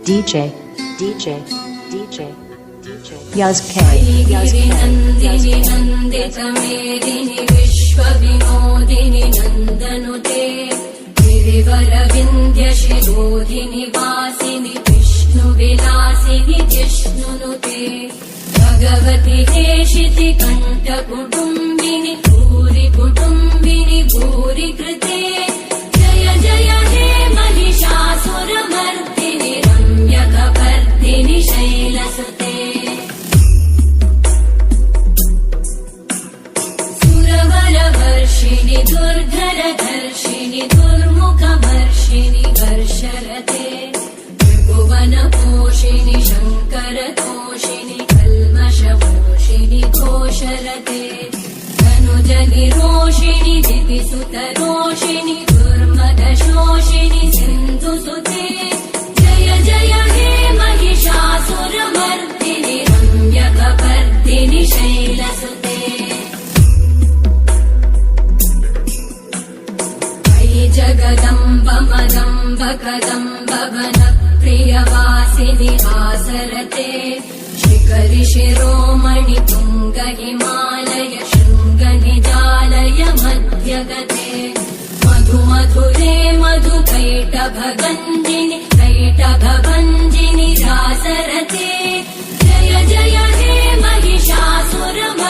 DJ Yaz K Nandini Nandit मेदिनी विश्व विनोदिनी नंदनुते गिरिवर विंध्य शिरोधिनी वासिनी विष्णु विलासिनी जिष्णुनुते भगवती हेशिति कंठ कुटुंबिनी भूरि कुटुंबिनी भूरि कृते जय जय हे महिषासुरमर्दिनि रम्यकपर्दिनि शैलसुते सुरवरवर्षिणि दुर्धरधर्षिणि दुर्मुखमर्षिणि वर्षरते त्रिभुवनपोषिणि शङ्करतोषिणि कल्मषपोषिणि घोषरते धनुजनिरोषिणि दितिसुतरोषिणि दुर्मदशोषिणि सिन्धुसुते जय जय हे महिषासुरमर्दिनि रम्यकपर्दिनि शैलसुते जगदम्ब मदम्ब कदम्ब वन प्रियवासिनि आसरते शिखरि शिरोमणि तुङ्ग हिमालय शृङ्ग निजालय मध्यगते मधु मधुरे मधु कैटभगञ्जिनि कैटभभञ्जिनि रासरते जय जय हे महिषासुरमर्दिनि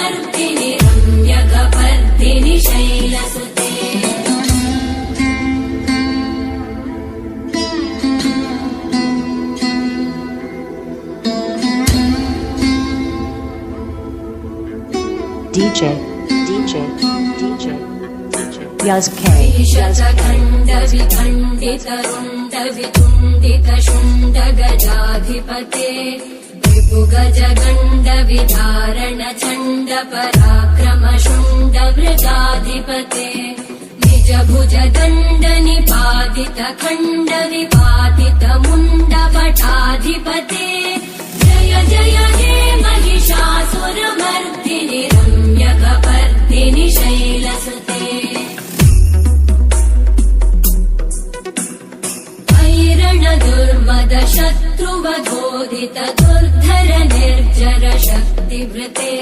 रम्यकपर्दिनि शैलसुते DJ Yaz K शतखण्ड विखण्डित रुण्ड वितुण्डित शुण्ड गजाधिपते विपुगज गण्ड विधारण चण्ड पराक्रम शुण्ड मृगाधिपते निज भुज दण्ड निपातित खण्ड विपातित मुण्ड भटाधिपते जय जय हे महिषासुरमर्दिनि रम्यकपर्दिनि शैलसुते ऐरण दुर्मद शत्रुवधोदित दुर्धर निर्जर शक्तिभृते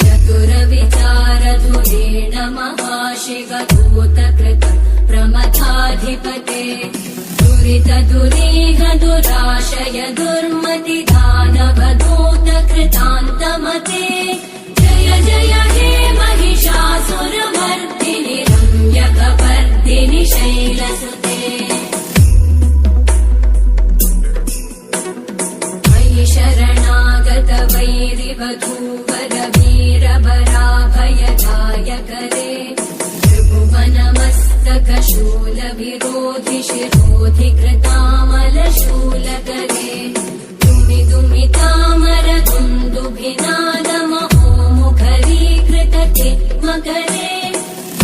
चतुर विचार धुरेण महाशिव दूतकृत प्रमथाधिपते दुरित दुरीह दुराशय दुर्मति दानव दूत कृतान्तमते जय जय हे महिषासुरमर्दिनि रम्यकपर्दिनि शैलसुते मयि शरणागत वैरिवधूवर वीरबराभयदायकरे त्रिभुवनमस्तक शूलविरोधि शिरोधि कृतामलशूलकरे दुमि दुमि तामर दुन्दुभिनाद महोमुखरीकृत तिग्मकरे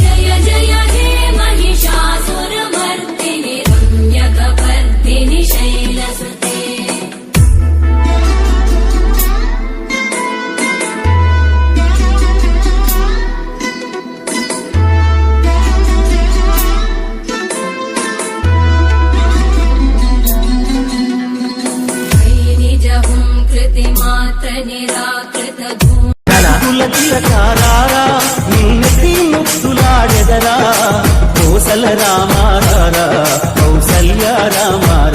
जय जय हे महिषासुरमर्दिनि रम्यकपर्दिनि शैलसुते నిరాకృత తులతిలకారారా నిన్నెత్తి ముక్తులాడెదరా కోసల రామారా కౌసల్య రామారా